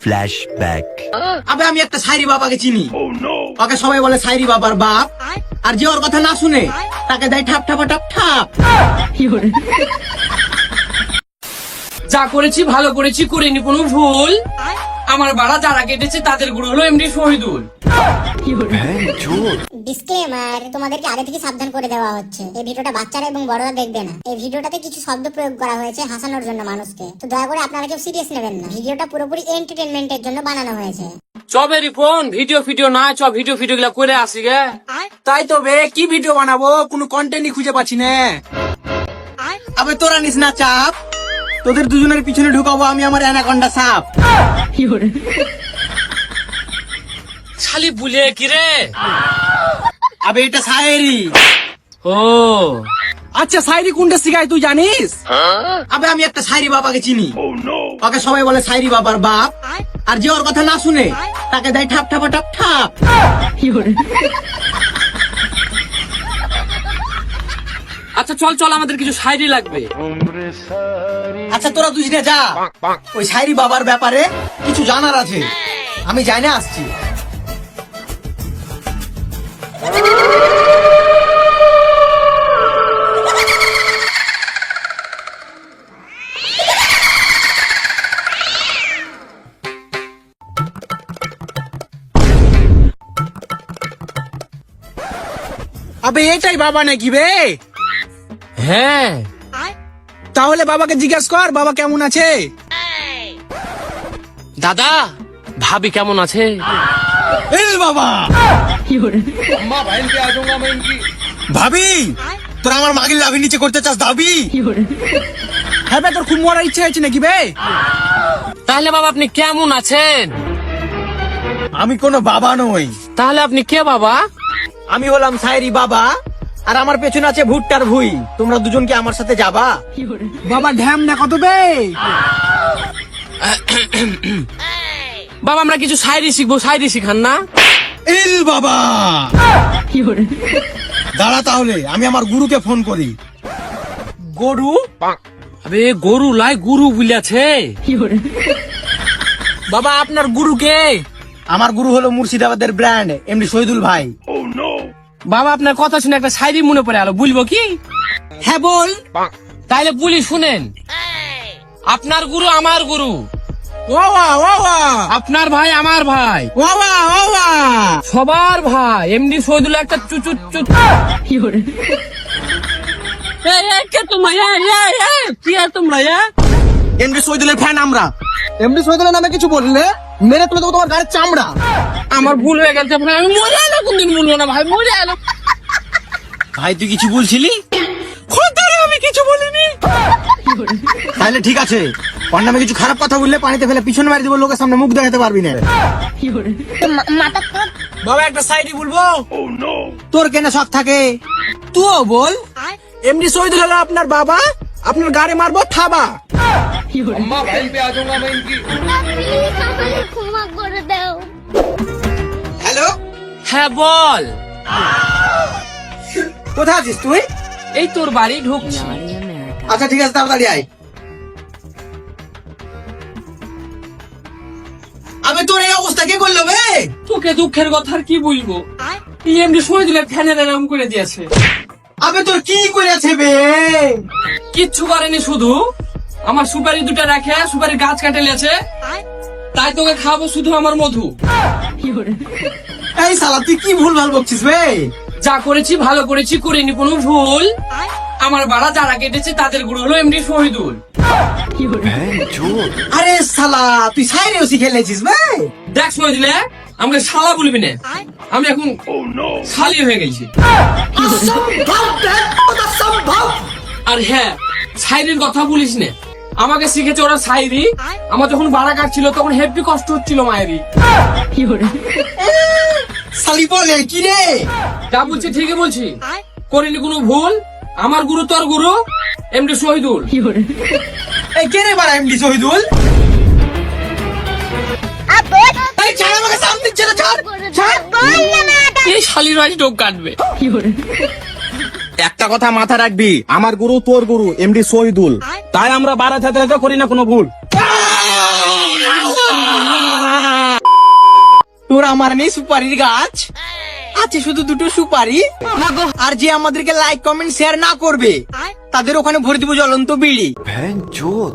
Flashback. আবে আমি একটা সাইরি বাবাকে চিনি। ওকে সবাই বলে সাইরি বাবার বাপ। আর যে ওর কথা না শুনে তাকে দেয় ঠাপ ঠাপা টাপ ঠাপ। যা করেছি ভালো করেছি, করিনি কোনো ভুল। আমার বাড়া যারা কেটেছে তাদের গুরু হলো এমডি শহীদুল। ডিসক্লেমার, তোমাদেরকে আগে থেকে সাবধান করে দেওয়া হচ্ছে, এই ভিডিওটা বাচ্চারা এবং বড়রা দেখবে না। এই ভিডিওটাতে কিছু শব্দ প্রয়োগ করা হয়েছে হাসানোর জন্য মানুষকে, তো দয়া করে আপনারা কেউ সিরিয়াস নেবেন না। ভিডিওটা পুরোপুরি এন্টারটেইনমেন্টের জন্য বানানো হয়েছে। চবেরি ফোন ভিডিও না চ ভিডিও গুলা করে আসি গে। তাই তো বে, কি ভিডিও বানাবো, কোনো কন্টেন্টই খুঁজে পাচ্ছি না। আবে তোরা নিস না চাপ, তোদের দুজনের পিছনে ঢুকাবো আমি আমার অ্যানাকন্ডা সাপ। শালি বুলে কি রে? আবে এটা সায়েরি। ও আচ্ছা সাইরি কোনটা শিখায় তুই জানিস? আবে আমি একটা সাইরি বাবাকে চিনি। ওকে সবাই বলে সাইরি বাবার বাপ। আর যে ওর কথা না শুনে তাকে দেয় ঠাপ ঠাপা টাপ ঠাপ। আচ্ছা চল আমাদের কিছু শায়রি লাগবে। আচ্ছা তোরা দুজনে যা, ওই সাইরি বাবার ব্যাপারে কিছু জানার আছে, আমি যাই না আসছি। আবে এটাই বাবা নাকি বে? হ্যাঁ তাহলে বাবাকে জিজ্ঞাসা কর বাবা কেমন আছে। দাদা ভাবি কেমন আছে? এই বাবা ভাবি, তোরা আমার মাগির লাভি নিচে করতে চাস দাবি? হ্যাঁ বে, তোর খুব মরার ইচ্ছে হয়েছে নাকি বে? তাহলে বাবা আপনি কেমন আছেন? আমি কোনো বাবা নই, তাহলে আপনি কে বাবা? আমি হলাম সাইরি বাবা, আর আমার পেছনে আছে ভুট্টার ভুই। তোমরা দুজন কি আমার সাথে যাবা? বাবা ঢ্যাম না কত বে? বাবা আমরা কিছু শায়রি শিখবো, শায়রি শিখান না? ইল বাবা দাঁড়া, তাহলে আমি আমার গুরুকে ফোন করি। গরু? আবে গরু লাই গুরু বুঝাছে। বাবা আপনার গুরু কে? আমার গুরু হলো মুর্শিদাবাদের ব্র্যান্ড এমডি শহীদুল ভাই। বাবা আপনার কথা শুনে একটা শায়রি মনে পড়ে আলো, বলবো কি? হ্যাঁ বল। তাইলে বলি শুনেন। আপনার গুরু আমার গুরু, ওয়া ওয়া আপনার ভাই আমার ভাই, ওয়া ওয়া সবার ভাই এমডি শহীদুল একটা চুচুট চুট। কে তোমরা? কি আর তোমরা? এমডি শহীদুলের ফ্যান আমরা। এমডি শহীদুলের নামে কিছু বললে মেরে তুলে দেবো তোমার গাড়ির চামড়া। আমার ভুল হয়ে গেছে ভাই, আমি মরে এলো, কোনদিন বলবো না ভাই, মরে এলো। ভাই তুই কিছু বলছিলি? খোদারে আমি কিছু বলিনি। তাহলে ঠিক আছে, ওর নামে কিছু খারাপ কথা বললে পানিতে ফেলে পিছনে মারি দেবো, লোকের সামনে মুখ দেখাতে পারবি না। বাবা একটা সাইডি বলবো? তোর কেন শখ থাকে? তুইও বল। এমডি শহীদুল হলো আপনার বাবা, আপনার গাড়ি মারবো থাবা। ক্ষমা করে দাও। হ্যালো, হ্যাঁ বল। কোথায় আছিস তুই? এই তোর বাড়ি ঢুকছি। আচ্ছা ঠিক আছে, তাড়াতাড়ি আয়। আবে তোর এই অবস্থা কে করলো বে? তোকে দুঃখের কথা আর কি বলবো, এমডি শহীদুলের ফ্যানের এরকম করে দিয়েছে। আবে তোর কি করেছে বে? কিচ্ছু করেনি, শুধু আমার সুপারি দুটো রাখে সুপারির গাছ কাটে লিয়েছে, তাই তোকে খাবো শুধু আমার মধু। এই শালা তুই কি ভুল ভাল বকছিস বে? যা করেছি ভালো করেছি, করিনি কোনো ভুল। আমার বাড়া যারা কেটেছে তাদের গুরু হলো এমডি শহীদুল। আরে শালা তুই সাইরেও শিখে লেছিস বে? দেখ শহীদুল, আমাকে শালা বলবি না, আমি এখন শালি হয়ে গেছি। আর হ্যাঁ, শায়রির কথা বলিস না, আমাকে শিখেছে ওরা শায়রি। আমার যখন বাড়া কাটছিল তখন হেভি কষ্ট হচ্ছিল মায়েরই। শালি বলে কি রে? যা বলছি ঠিকই বলছি, করিনি কোনো ভুল। আমার গুরু তোর গুরু এমডি শহীদুল। এই কে রে বাড়া এমডি শহীদুল? এই ছাড় আমাকে, সামনে দিচ্ছে না, ছাড় ছাড়। এই শালির আজ ডোক কাটবে। একটা কথা মাথা রাখবি, আমার গুরু তোর গুরু এমডি শহীদুল, তাই আমরা বাড়া থাকতে করি না কোনো ভুল। আমার নেই সুপারির গাছ, আছে শুধু দুটো সুপারি। আর যে আমাদেরকে লাইক কমেন্ট শেয়ার না করবে তাদের ওখানে ভরে দিব জ্বলন্ত বিড়ি। बहन चोद।